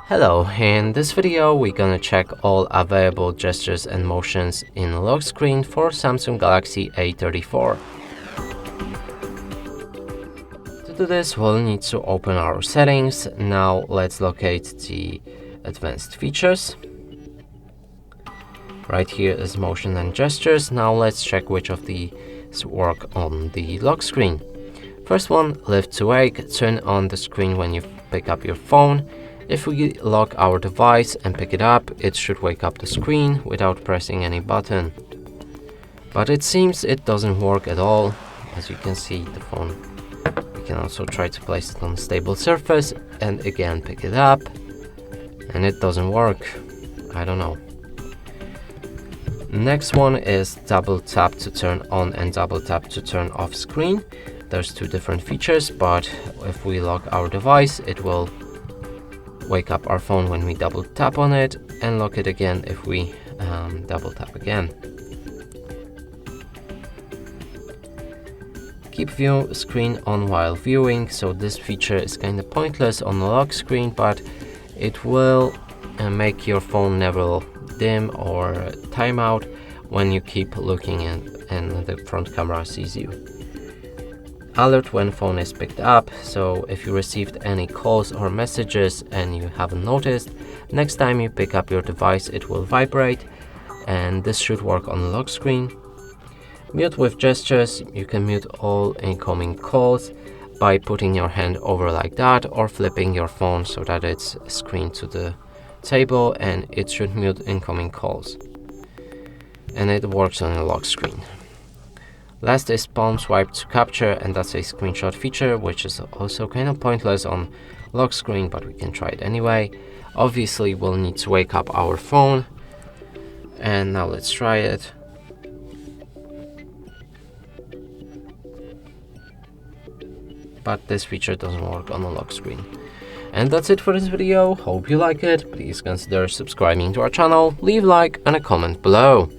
Hello, in this video we're gonna check all available gestures and motions in lock screen for Samsung Galaxy A34. To do this, we'll need to open our settings. Now let's locate the advanced features. Right here is motion and gestures. Now let's check which of these work on the lock screen. First one, lift to wake, turn on the screen when you pick up your phone. If we lock our device and pick it up, it should wake up the screen without pressing any button. But it seems it doesn't work at all. As you can see, the phone, we can also try to place it on a stable surface and again pick it up, and it doesn't work. I don't know. Next one is double tap to turn on and double tap to turn off screen. There's two different features, but if we lock our device, it will wake up our phone when we double tap on it and lock it again if we double tap again. Keep view screen on while viewing. So this feature is kind of pointless on the lock screen, but it will make your phone never dim or timeout when you keep looking and the front camera sees you. Alert when phone is picked up. So if you received any calls or messages and you haven't noticed, next time you pick up your device it will vibrate, and this should work on the lock screen. Mute with gestures. You can mute all incoming calls by putting your hand over like that or flipping your phone so that it's screened to the table, and it should mute incoming calls, and it works on the lock screen. Last is palm swipe to capture, and that's a screenshot feature which is also kind of pointless on lock screen, but we can try it anyway. Obviously we'll need to wake up our phone, and now let's try it. But this feature doesn't work on the lock screen. And that's it for this video. Hope you like it. Please consider subscribing to our channel, leave a like and a comment below.